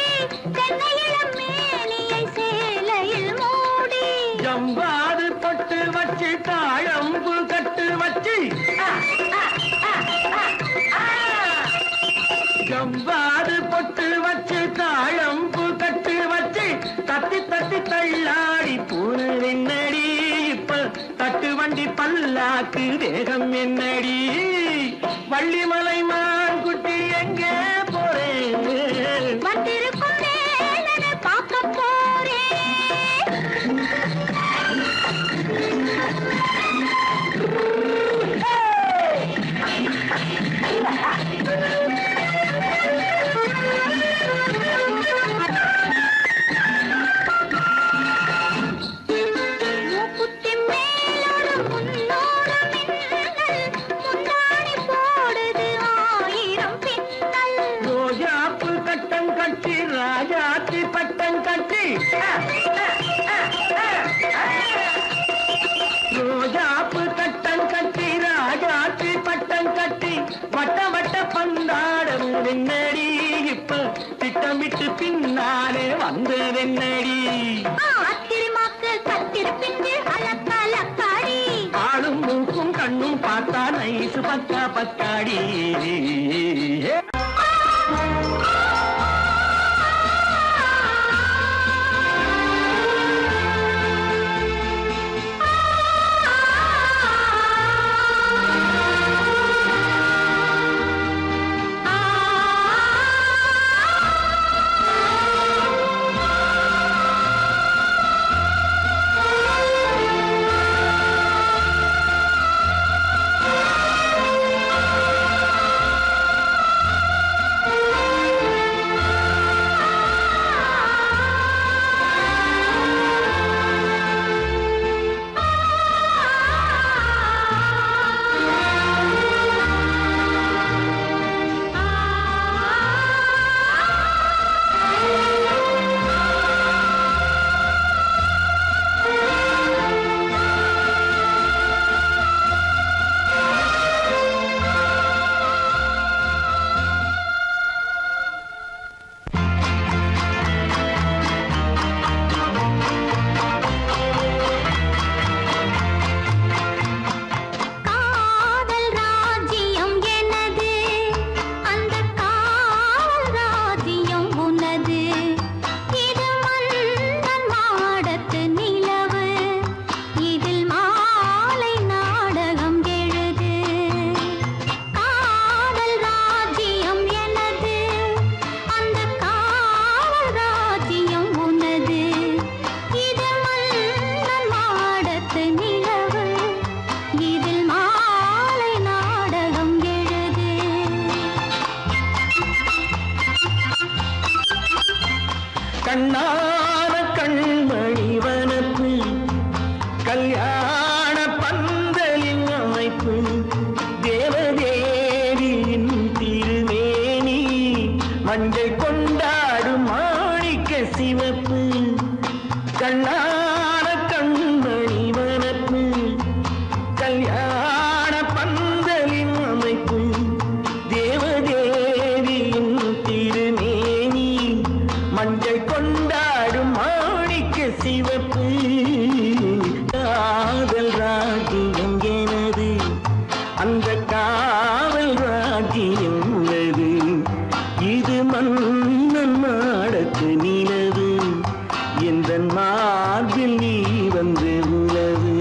தென்னையிளம் மேனியை சேலையில் மூடி. ஜம்பாது பொட்டு வச்சு தாழம்பு கட்டு வச்சு, ஜம்பாது பொட்டு வச்சு தாழம்பு கட்டு வச்சு, தட்டி தட்டி தள்ளாடி பூனு என்னடி. இப்ப தட்டு வண்டி பல்லாக்கு வேகம் என்னடி. வள்ளிமலை மான் குட்டி எங்கே போறேன்? வந்திருக்கும் வேலனை பார்க்க போறேன். மூக்குத்தி மேலோடு முன்னோடு மின்னல், முந்தாணி போடுது ஆயிரம் பின்னல். ரோஜாப்பு கட்டம் கட்டி ராஜாத்தி பட்டம் கட்டி, ரோஜாப்பு கட்டம் கட்டி ராஜாத்தி பட்டம் கட்டி, வட்ட வட்ட பந்தாடம் வெண்ணடி. இப்ப திட்டமிட்டு பின்னாலே வந்து வெண்ணடி. அத்திரிமாக்கு கத்திருப்பிஞ்சு அலக்கலக்காடி. ஆளும் மூக்கும் கண்ணும் பார்த்தா நைசு பக்கா பக்காடி. கல்யாண பந்தலின் அமைப்பு தேவதேவியின் திருமேனி மஞ்சள் கொண்டாடும் மாணிக்க சிவப்பு கண்ணான கண்மணி வனப்பு கல்யாண பந்தலின் அமைப்பு தேவதேவியின் திருமேனி மஞ்சள் கொண்டாடும் மாணிக்க சிவப்பு காதல் ராஜ்யம் எனது அந்த காவல் ராஜ்யம் உள்ளது இது மன்னன் மாடத்து நிலவு எந்த மார்பில் நீ வந்து உலவு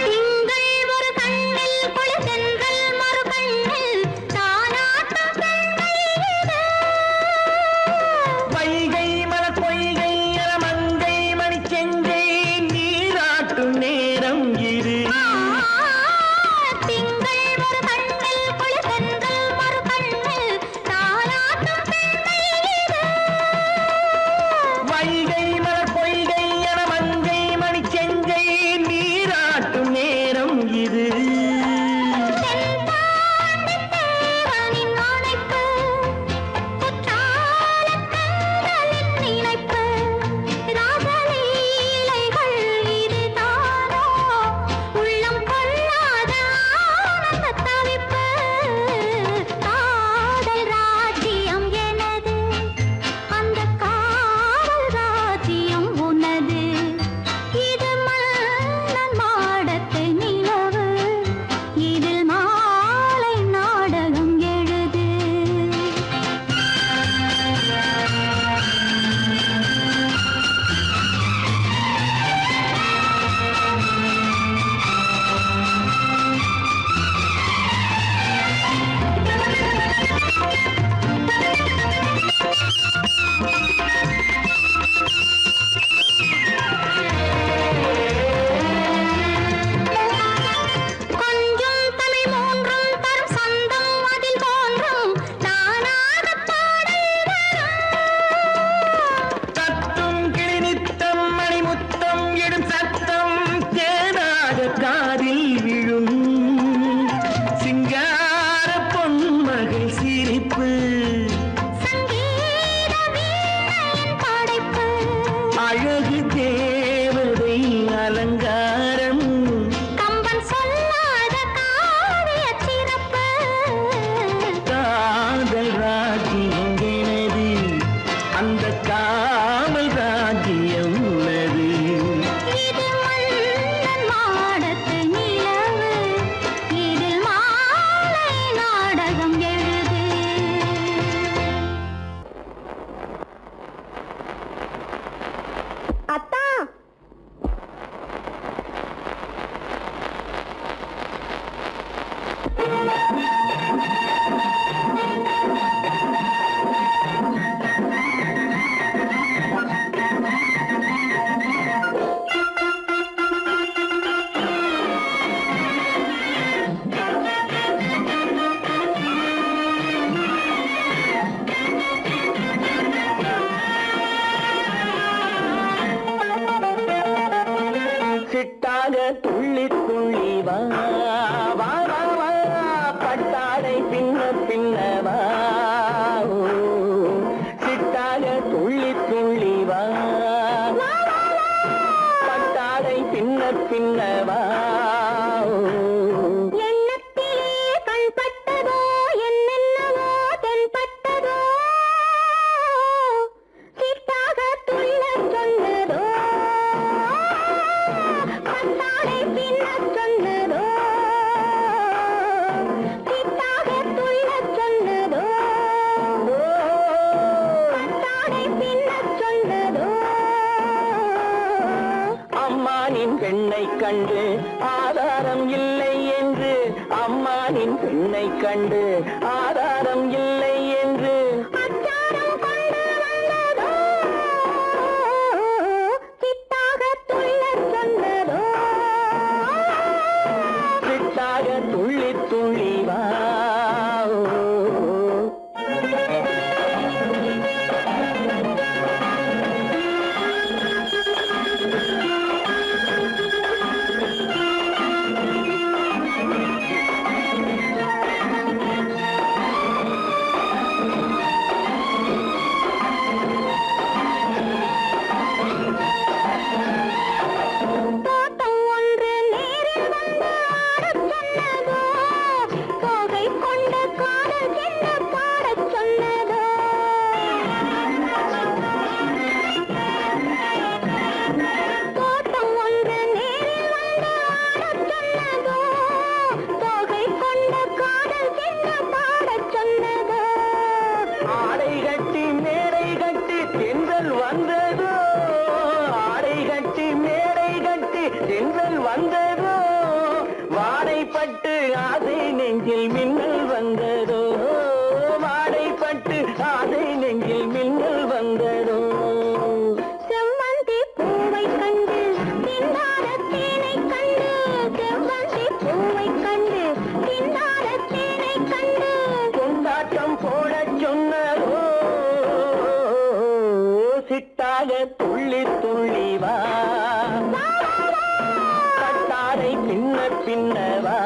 திங்கள் ஒரு கண்ணில் குளிர்தென்றல் மறு கண்ணில் தானாட்டம் பெண்கள் இது. வைகை மலர் பொய்கை அலமங்கை மணிச்செங்கை நீராட்டும் நேரம் இது திங்கள் ஒரு கண்ணில் குளிர்தென்றல் மறு கண்ணில் தானாட்டம் பெண்கள் இது. வைகை மலர் பொய்கை அலமங்கை மணிச்செங்கை நீராட்டும் நேரம் இது தென்பாண்டித் தேவனின் அணைப்பு, குற்றாலக் கண்களின் நினைப்பு, ராசலீலைகள் இதுதானோ, உள்ளம் கொள்ளாத ஆனந்தத் தவிப்பு. காதல் ராஜ்யம் எனது, அந்தக் காவல் ராஜ்யம் உனது. இது மன்னன் மாடத்து நிலவு, இதில் மாலை நாடகம் எழுது. கொஞ்சம் தமிழ் மூன்றும் தரும் சந்தம் அதில் தோன்றும் நானாகப் பாடல் வரும். தத்தும் கிளி நித்தம் மணிமுத்தம் இடும் சத்தம் தேனாக காதில் விழும் சிங்கார பொன்மகள் சிரிப்பு சங்கீத வீணையின் படைப்பு, அழகு தேவதை அலங்காரம் கம்பன் சொல்லாத காவியச் சிறப்பு. காதல் ராஜ்யம் எனது அந்த காவல் ராஜ்யம் உள்ளது இது மன்னன் மாடத்து நிலவு, இதில் மாலை நாடகம் எழுது. அத்தா, சிட்டாக துள்ளி துள்ளி வா வா வா வா பட்டாடை பின்ன பின்ன வா ஓ, சிட்டாக துள்ளி துள்ளி வா பட்டாடை பின்ன பின்ன வா ஓ. எண்ணத்திலே கண்பட்டதோ என்னென்னவோ தென்பட்டதோ, சிட்டாக துள்ளச் சொன்னதோ, பட்டாடை பின்னச் சொன்னதோ, சிட்டாக துள்ளச் சொன்னதோ, பட்டாடை பின்னச் சொன்னதோ. அம்மானின் பெண்ணை கண்டு ஆதாரம் இல்லை என்று அம்மானின் பெண்ணை கண்டு ஆதாரம் இல்லை என்று அச்சாரம் கொண்டு சிட்டாக துள்ளி துள்ளி வா கட்டாரை பின்ன பின்னவா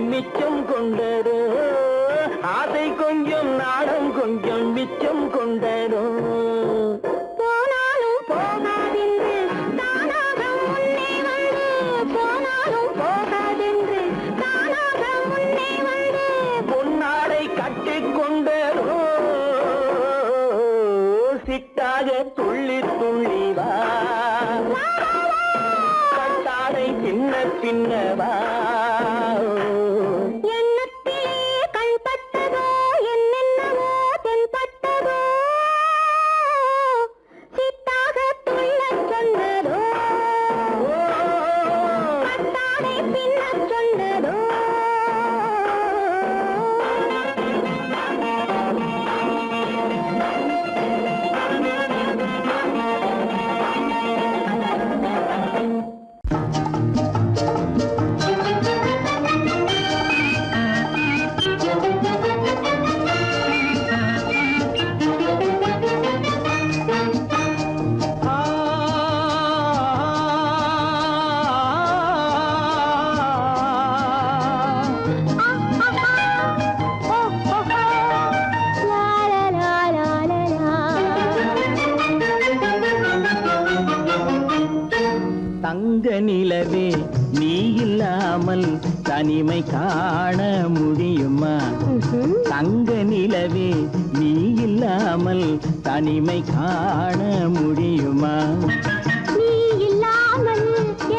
மிச்சம் கொண்டரோ ஆசை கொஞ்சம் நாடம் கொஞ்சம் மிச்சம் கொண்டரோ போனாலும் போகாதென்று தானாக முன்னே வந்து போனாலும் போகாதென்று தானாக முன்னே வந்து பொன்னாடை கட்டிக் கொண்டரோ சிட்டாக துள்ளி துள்ளி வா கட்டாடை பின்ன பின்னவா தங்க நிலவே நீ இல்லாமல் தனிமை காண முடியுமா தங்க நிலவே நீ இல்லாமல் தனிமை காண முடியுமா நீ இல்லாமல்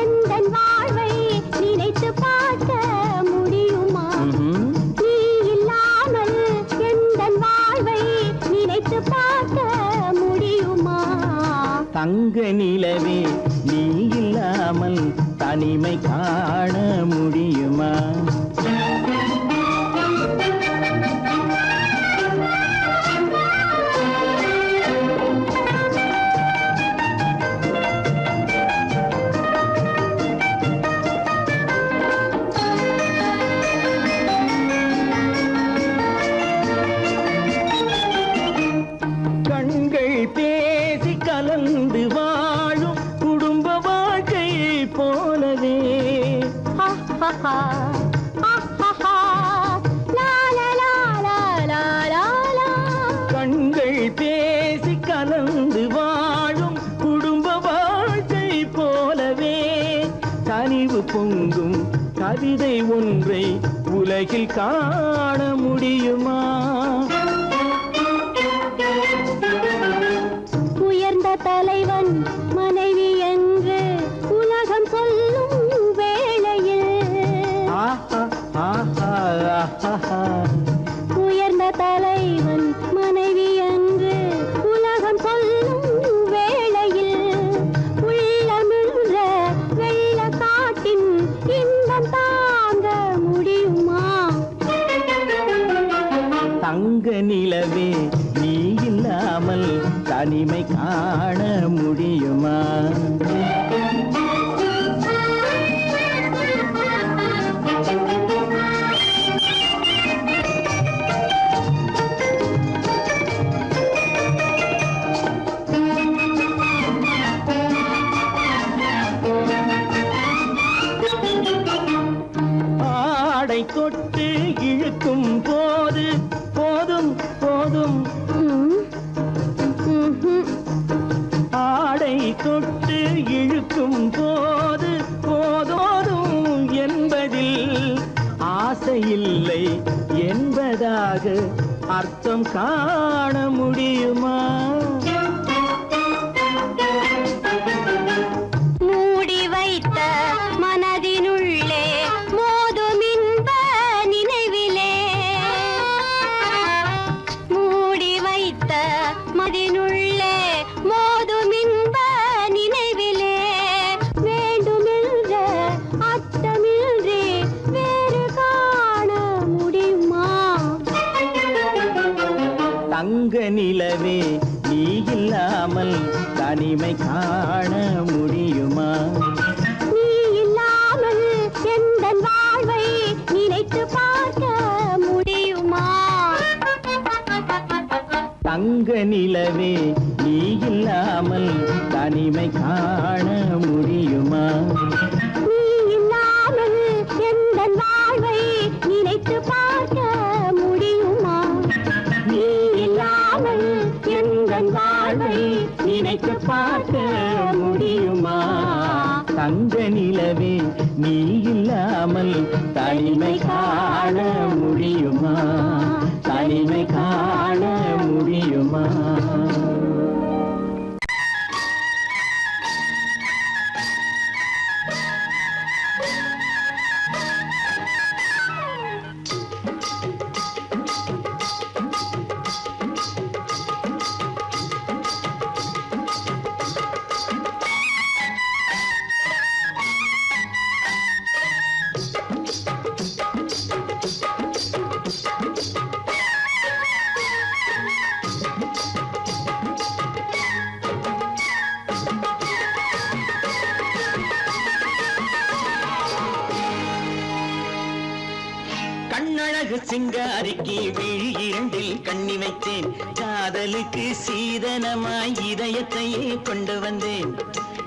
எந்தன் வாழ்வை நினைத்து பார்க்க முடியுமா நீ இல்லாமல் எந்தன் வாழ்வை நினைத்து பார்க்க முடியுமா தங்க நிலவே நீ இல்லாமல் தனிமை காண முடியுமா கண்கள் பேசி கலந்து வாழும் குடும்ப வாழ்க்கை போலவே கண்கள் பேசி கலந்து வாழும் குடும்ப வாழ்க்கை போலவே கனிவு பொங்கும் கவிதை ஒன்றை உலகில் காண முடியுமா உயர்ந்த தலைவன் மனைவி என்று உலகம் சொல்லும் வேளையில் உயர்ந்த தலைவன் மனைவி என்று உலகம் சொல்லும் வேளையில் உள்ளமிழ்ற வெள்ள காட்டின் இன்பம் தாங்க முடியுமா தங்க நிலவே நீ இல்லாமல் தனிமை காண முடியுமா ஆடை தொட்டு இழுக்கும் போது போதும் போதும் ஆடை தொட்டு இழுக்கும் போது போதோதும் என்பதில் ஆசையில்லை என்பதாக அர்த்தம் காண முடியுமா? மூடி வைத்த மனதினுள்ளே மோதும் இன்ப நினைவிலே, மூடி வைத்த மனதினுள்ளே மோதும் இன்ப நினைவிலே, வேண்டுமென்ற அர்த்தமின்றி வேறு காண முடியுமா? தங்க நிலவே நீ இல்லாமல் தனிமை காண முடியுமா? நீ இல்லாமல் எந்தன் வாழ்வை நினைத்து பார்க்க முடியுமா? தங்க நிலவே நீ இல்லாமல் தனிமை காண முடியுமா? நீ இல்லாமல் எந்தன் வாழ்வை நினைத்து பார்க்க முடியுமா? நீ இல்லாமல் எந்தன் வாழ்வை நினைத்து பார்க்க முடியுமா? தங்க நிலவே நீ இல்லாமல் தனிமை காண முடியுமா? தனிமை காண முடியுமா? கண்ணழகு சிங்காரிக்கு விழி இரண்டில் கண்ணி வைத்தேன், காதலுக்கு சீதனமாய் இதயத்தையே கொண்டு வந்தேன்.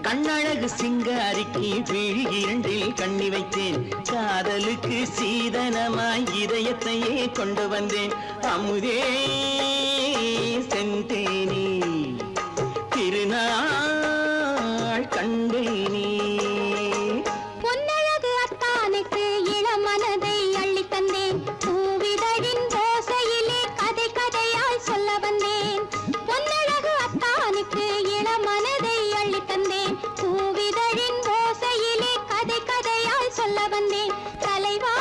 கண்ணழகு சிங்காரிக்கு விழி இரண்டில் கண்ணி வைத்தேன், காதலுக்கு சீதனமாய் இதயத்தையே கொண்டு வந்தேன். அமுதே செந்தேனே திருநாள் கண்டேனே. பொன்னழகு அத்தானுக்கு இளம் மனதை அள்ளி தந்தேன், பூவிதழின் ஓசையிலே கதை கதையாய் சொல்ல வந்தேன். பொன்னழகு அத்தானுக்கு இளம் மனதை அள்ளி தந்தேன், பூவிதழின் ஓசையிலே கதை கதையாய் சொல்ல வந்தேன். தலைவா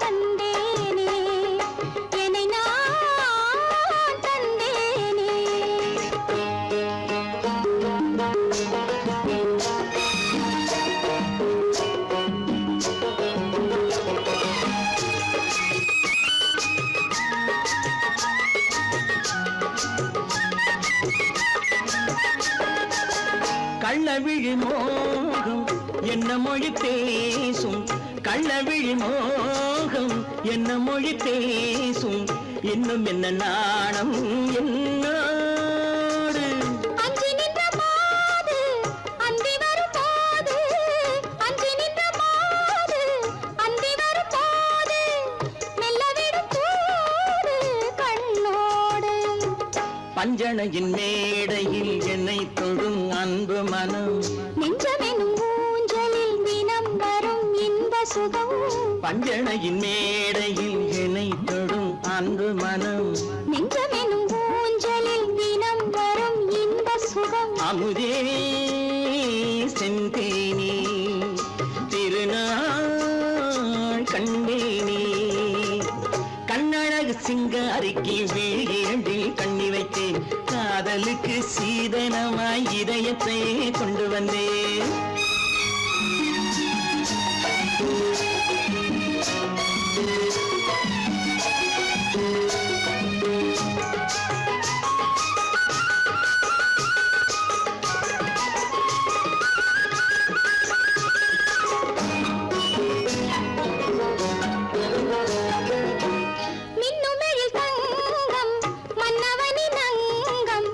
வந்தேனே, என்னை நான் தந்தேனே. கள்ளவிழி மோகம் என்ன மொழி பேசும், கள்ளவிழி மோகம் என்ன மொழி பேசும், இன்னும் என்ன நாணம் என்னோடு. அஞ்சி நின்ற மாது அந்தி வரும் போது, அஞ்சி நின்ற மாது அந்தி வரும் போது, மெல்ல விடும் போது கண்ணோடு. பஞ்சணையின் மேடையில் என்னை தொடும் அன்பு மனம், நெஞ்சமெனும் ஊஞ்சலில் தினம் வரும் இன்ப சுகம். பஞ்சணையின் மேடையில் என்னை தொடும் அன்பு மனம், நெஞ்சமெனும் ஊஞ்சலில் தினம் வரும் இன்ப சுகம். அமுதே செந்தேனே திருநாள் கண்டேனே. கண்ணழகு சிங்காரிக்கு விழி இரண்டில் கண்ணி வைத்தேன், காதலுக்கு சீதனமாய் இதயத்தை கொண்டு வந்தேன். மின்னுமெழில் தங்கம் மன்னவனின் அங்கம்,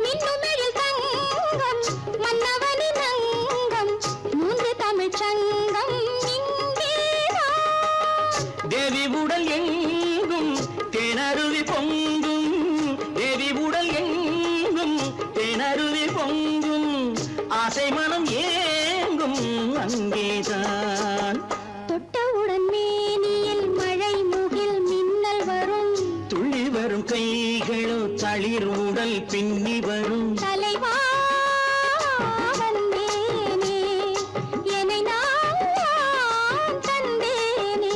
மின்னுமெழில் தங்கம் மன்னவனின் அங்கம், மூன்று தமிழ்ச் சங்கம் இங்கேதான். தேவி உடல் எங்கும் தேனருவி பொங்கும், தேவி உடல் எங்கும் தேனருவி பொங்கும், ஆசை மனம் ஏங்கும் அங்கேதான். தொட்டவுடன் மேனியில் மழை முகில் மின்னல் வரும், துள்ளி வரும் கைகளோ தளிர் உடல் பின்னி வரும். தலைவா வந்தேனே, என்னை நான் தந்தேனே,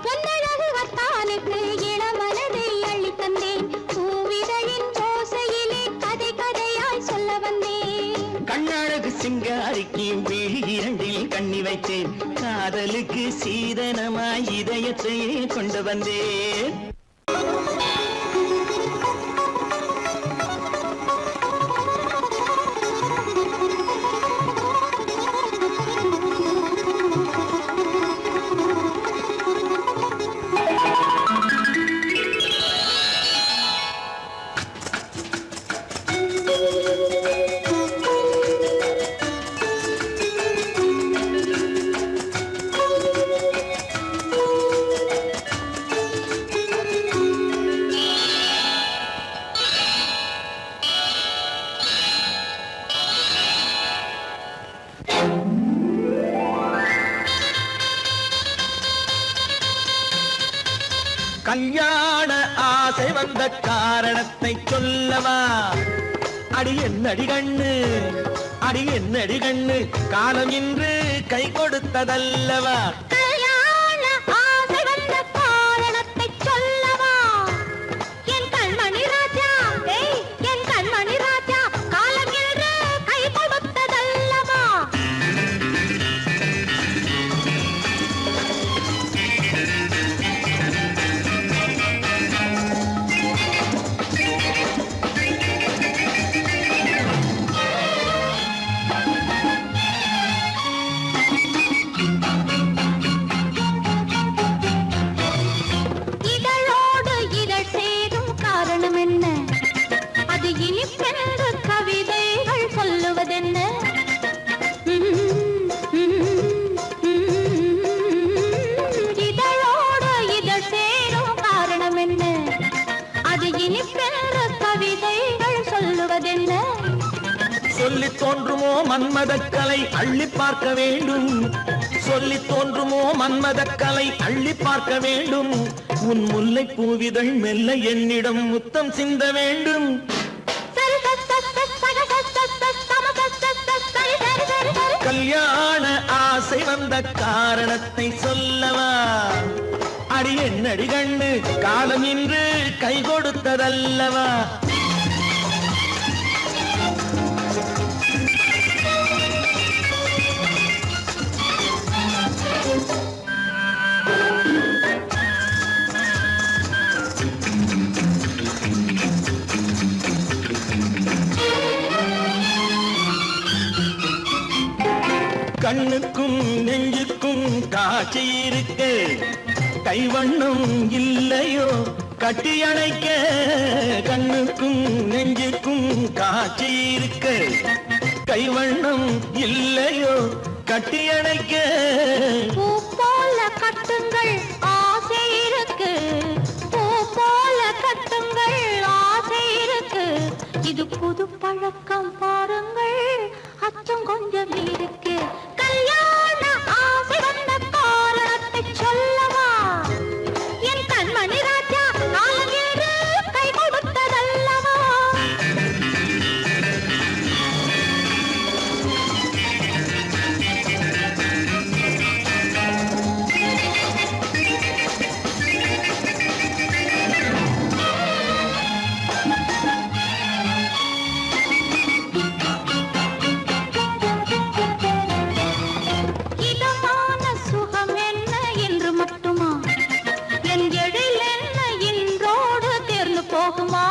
பொன்னழகு வத்தானுக்கு இளமனதை அள்ளி தந்தேன், பூவிதழின் ஓசையிலே கதை கதையாய் சொல்ல வந்தேன். கண்ணழகு சிங்காரிக்கு விழி இரண்டில் கண்ணி வைத்தேன், காதலுக்கு சீதனமாய் இதயத்தையே கொண்டு வந்தேன். கல்யாண ஆசை வந்த காரணத்தை சொல்லவா? அடி என்னடி கண்ணு, அடி என்னடி கண்ணு, காலம் இன்று கை கொடுத்ததல்லவா? கல்யாண ஆசை வந்த காரணத்தை சொல்லவா? என் கண்மணி ராஜா, என் கண்மணி ராஜா, காலம் என்று கை கொடுத்ததல்லவா? இதழோடு இதழ் சேரும் காரணம் என்ன? அது இனிப்பென்று கவிதைகள் சொல்லுவதென்ன? இதழோடு இதழ் சேரும் காரணம் என்ன? அது இனிப்பென்று கவிதைகள் சொல்லுவதென்ன? சொல்லி தோன்றுமோ மன்மதக்கலை அள்ளி பார்க்க வேண்டும், சொல்லி தோன்றுமோ மன்மதக்கலை அள்ளி பார்க்க வேண்டும். உன் முல்லை பூவிதழ் மெல்ல என்னிடம் முத்தம் சிந்த வேண்டும். கல்யாண ஆசை வந்த காரணத்தை சொல்லவா? அடி என்னடி கண்ணு, காலம் இன்று கை கொடுத்ததல்லவா? கண்ணுக்கும் நெஞ்சுக்கும் காட்சி இருக்கு, கைவண்ணம் இல்லையோ கட்டி அணைக்க? கண்ணுக்கும் நெஞ்சுக்கும் காட்சி இருக்கு, கைவண்ணம் இல்லையோ கட்டி அணைக்க? பூ போல கட்டுங்கள் ஆசை இருக்கு, பூ போல கட்டுங்கள் ஆசை இருக்கு, இது புது பழக்கம் பாருங்கள், அச்சம் கொஞ்சம் இருக்கு. கல்யாண ஆசை வந்த காரணத்தை சொல்லவா? என் கண்மணி ராஜா, காலம் என்று கை கொடுத்ததல்லவா? இதமான சுகம் என்ன என்று மட்டுமா? என் எழில் என்ன இன்றோடு தேர்ந்து போகுமா?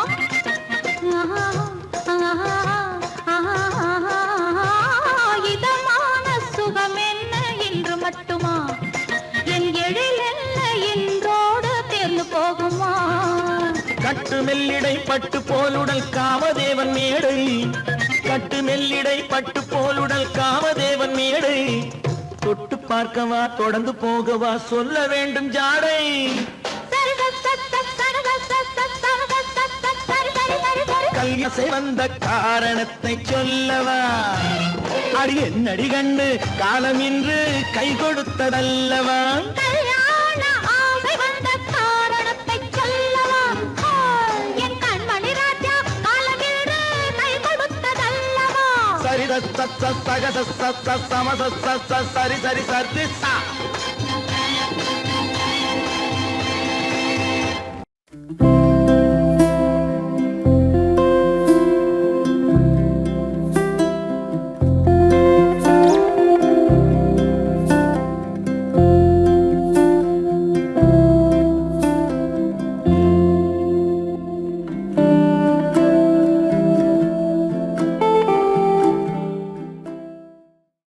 இதமான சுகம் என்ன என்று மட்டுமா? என் எழில் என்ன இன்றோடு தேர்ந்து போகுமா? கட்டு மெல்லிடை பட்டு போலுடல் காமதேவன் மேடை, கட்டு மெல்லிடை பட்டு போலுடல் காமதேவன் மேடை. தொட்டு பார்க்கவா தொடர்ந்து போகவா சொல்ல வேண்டும் ஜாடை. சரி சரி சரி சரி சரி சரி சரி சரி சரி சரி சரி சரி கல்யாசை வந்த காரணத்தை சொல்லவா அடி என்னடி கண்டு காலம் இன்று கை கொடுத்ததல்லவா கல்யாண ஆசை வந்த காரணத்தை சொல்லவா என் கண்மணி ராஜா காலமீடு கை கொடுத்ததல்லவா சரி சரி சரி சரி